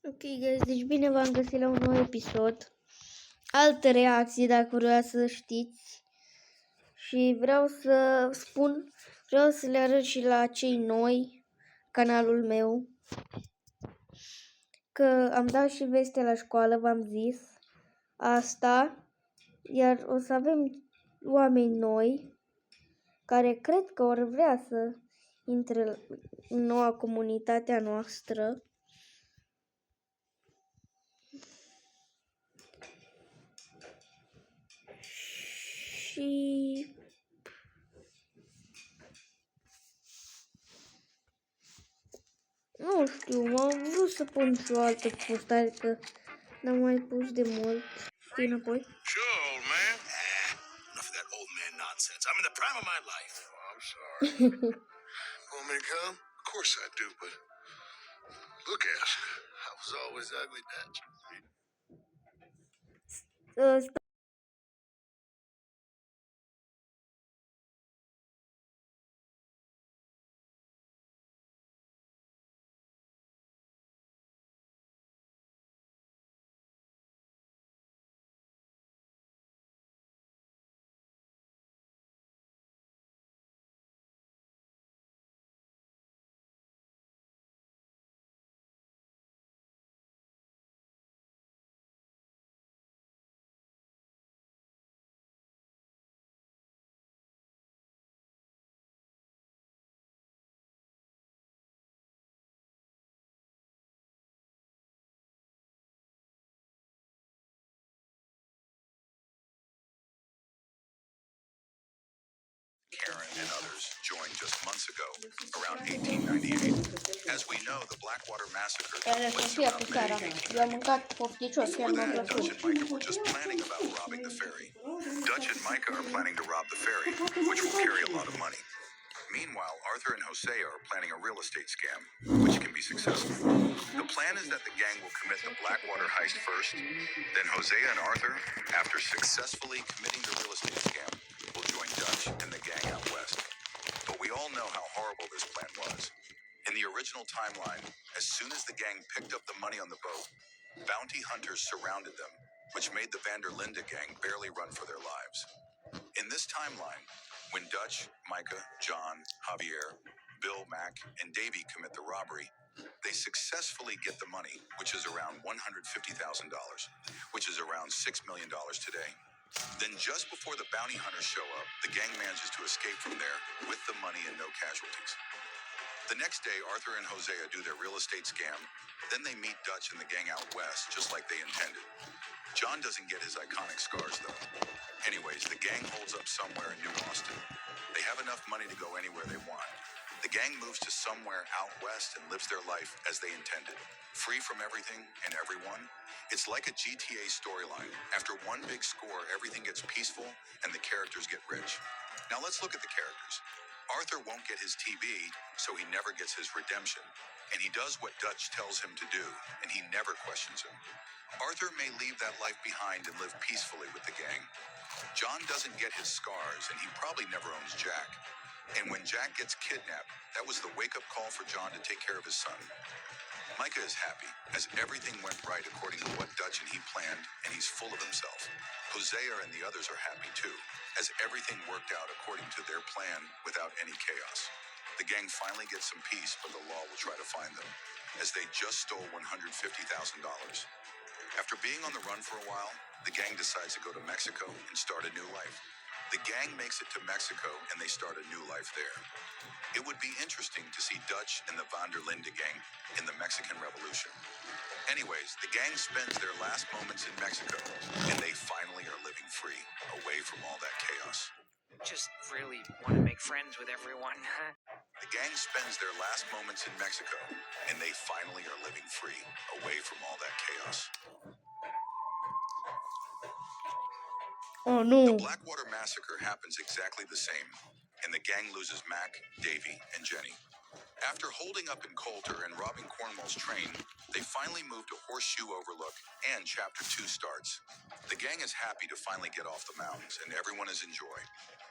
Ok, guys, deci bine v-am găsit la un nou episod. Alte reacții, dacă vreau să știți. Și vreau să le arăt și la cei noi, canalul meu, că am dat și veste la școală, v-am zis asta, iar o să avem oameni noi care cred că or vrea să intre în noua comunitate a noastră. Și nu știu, am vrut să pun și o altă postare, că n-am mai pus de mult. Știi înapoi? Sure, old man. Enough of that old man nonsense. I'm in the prime of my life. Oh, I'm sorry. Want me to come? Of course I do, but look at you. I was always ugly, Dutch. Karen and others joined just months ago, around 1898. As we know, the Blackwater Massacre took place around May 1898. Before that, Dutch and Micah were just planning about robbing the ferry. Dutch and Micah are planning to rob the ferry, which will carry a lot of money. Meanwhile, Arthur and Hosea are planning a real estate scam, which can be successful. The plan is that the gang will commit the Blackwater heist first, then Hosea and Arthur, after successfully committing the real estate scam, will join Dutch and the gang out west. But we all know how horrible this plan was. In the original timeline, as soon as the gang picked up the money on the boat, bounty hunters surrounded them, which made the Van der Linde gang barely run for their lives. In this timeline, when Dutch, Micah, John, Javier, Bill, Mac, and Davey commit the robbery, they successfully get the money, which is around $150,000, which is around $6 million today. Then just before the bounty hunters show up, the gang manages to escape from there with the money and no casualties. The next day, Arthur and Hosea do their real estate scam. Then they meet Dutch and the gang out west, just like they intended. John doesn't get his iconic scars, though. Anyways, the gang holds up somewhere in New Austin. They have enough money to go anywhere they want. The gang moves to somewhere out west and lives their life as they intended. Free from everything and everyone. It's like a GTA storyline. After one big score, everything gets peaceful and the characters get rich. Now let's look at the characters. Arthur won't get his TB, so he never gets his redemption. And he does what Dutch tells him to do, and he never questions him. Arthur may leave that life behind and live peacefully with the gang. John doesn't get his scars, and he probably never owns Jack. And when Jack gets kidnapped, that was the wake-up call for John to take care of his son. Micah is happy, as everything went right according to what Dutch and he planned, and he's full of himself. Hosea and the others are happy too, as everything worked out according to their plan without any chaos. The gang finally gets some peace, but the law will try to find them, as they just stole $150,000. After being on the run for a while, the gang decides to go to Mexico and start a new life. The gang makes it to Mexico and they start a new life there. It would be interesting to see Dutch and the Van der Linde gang in the Mexican Revolution. Anyways, the gang spends their last moments in Mexico and they finally are living free, away from all that chaos. Just really want to make friends with everyone. The gang spends their last moments in Mexico and they finally are living free, away from all that chaos. Oh, The nu. Blackwater Massacre happens exactly the same, and the gang loses Mac, Davey, and Jenny. After holding up in Coulter and robbing Cornwall's train, they finally move to Horseshoe Overlook, and Chapter 2 starts. The gang is happy to finally get off the mountains, and everyone is in joy.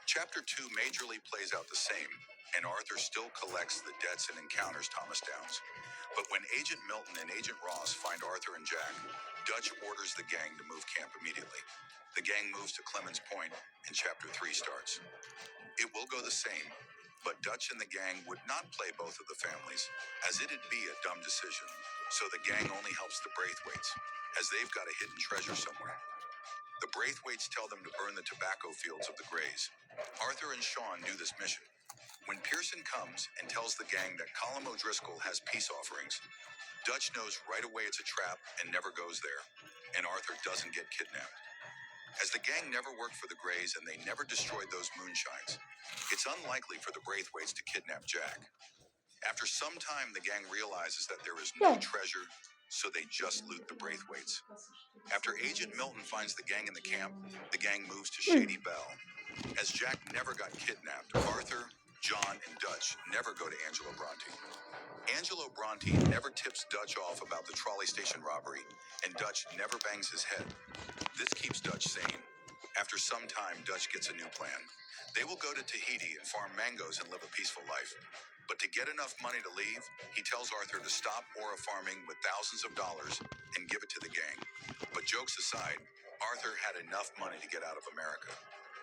Chapter 2 majorly plays out the same, and Arthur still collects the debts and encounters Thomas Downs. But when Agent Milton and Agent Ross find Arthur and Jack, Dutch orders the gang to move camp immediately. The gang moves to Clemens Point, and Chapter 3 starts. It will go the same, but Dutch and the gang would not play both of the families, as it'd be a dumb decision. So the gang only helps the Braithwaites, as they've got a hidden treasure somewhere. The Braithwaites tell them to burn the tobacco fields of the Greys. Arthur and Sean do this mission. When Pearson comes and tells the gang that Colum O'Driscoll has peace offerings, Dutch knows right away it's a trap and never goes there, and Arthur doesn't get kidnapped. As the gang never worked for the Greys and they never destroyed those moonshines, it's unlikely for the Braithwaites to kidnap Jack. After some time, the gang realizes that there is no treasure, so they just loot the Braithwaites. After Agent Milton finds the gang in the camp, the gang moves to Shady Belle. As Jack never got kidnapped, Arthur, John, and Dutch never go to Angelo Bronte. Angelo Bronte never tips Dutch off about the trolley station robbery, and Dutch never bangs his head. This keeps Dutch sane. After some time, Dutch gets a new plan. They will go to Tahiti and farm mangoes and live a peaceful life. But to get enough money to leave, he tells Arthur to stop ora farming with thousands of dollars and give it to the gang. But jokes aside, Arthur had enough money to get out of America.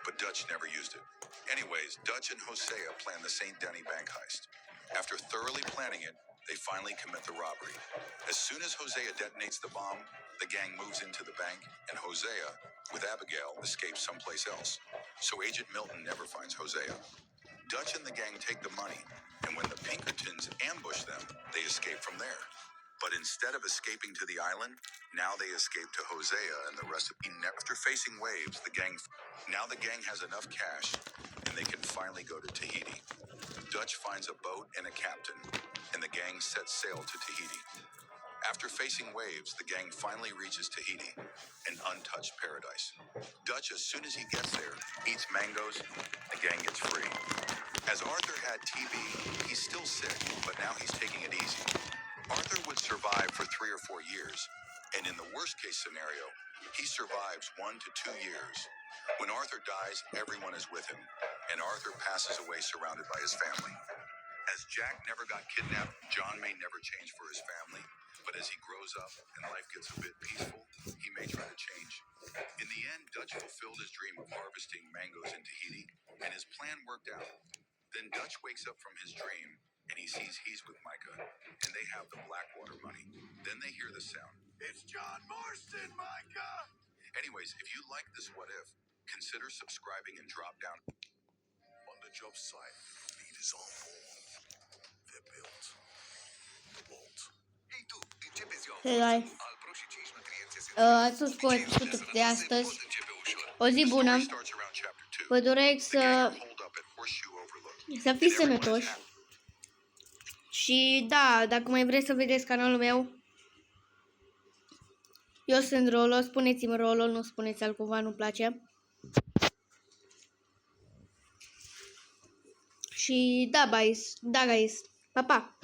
But Dutch never used it. Anyways, Dutch and Hosea plan the St. Denis bank heist. After thoroughly planning it, they finally commit the robbery. As soon as Hosea detonates the bomb, the gang moves into the bank, and Hosea, with Abigail, escapes someplace else. So Agent Milton never finds Hosea. Dutch and the gang take the money, and when the Pinkertons ambush them, they escape from there. But instead of escaping to the island, now they escape to Hosea and the rest of the after facing waves, now the gang has enough cash, and they can finally go to Tahiti. Dutch finds a boat and a captain, and the gang sets sail to Tahiti. After facing waves, the gang finally reaches Tahiti, an untouched paradise. Dutch, as soon as he gets there, eats mangoes, the gang gets free. As Arthur had TB, he's still sick, but now he's taking it easy. Arthur would survive for 3 or 4 years, and in the worst case scenario, he survives 1 to 2 years. When Arthur dies, everyone is with him, and Arthur passes away surrounded by his family. As Jack never got kidnapped, John may never change for his family, but as he grows up and life gets a bit peaceful, he may try to change. In the end, Dutch fulfilled his dream of harvesting mangoes in Tahiti, and his plan worked out. Then Dutch wakes up from his dream, and he sees he's with Micah, and they have the Blackwater money. Then they hear the sound. It's John Marston, Micah! Anyways, if you like this What If, consider subscribing and drop down. On the job site, lead is on board. They're built. The vault. Ei tu, începe ziua Hei, hai. al Pro și 5 nutrienți Ați fost cu episodul de astăzi. pot începe ușor. O zi bună. Starts around chapter 2. Vă doresc The gang are holed up at Horseshoe Overlook. să fiți And everyone is sănătoși. happy. Și da, dacă mai vreți să vedeți canalul meu, eu sunt Rolo, spuneți-mi Rolo, nu spuneți altcumva, nu-mi place. Și da, guys, pa, pa!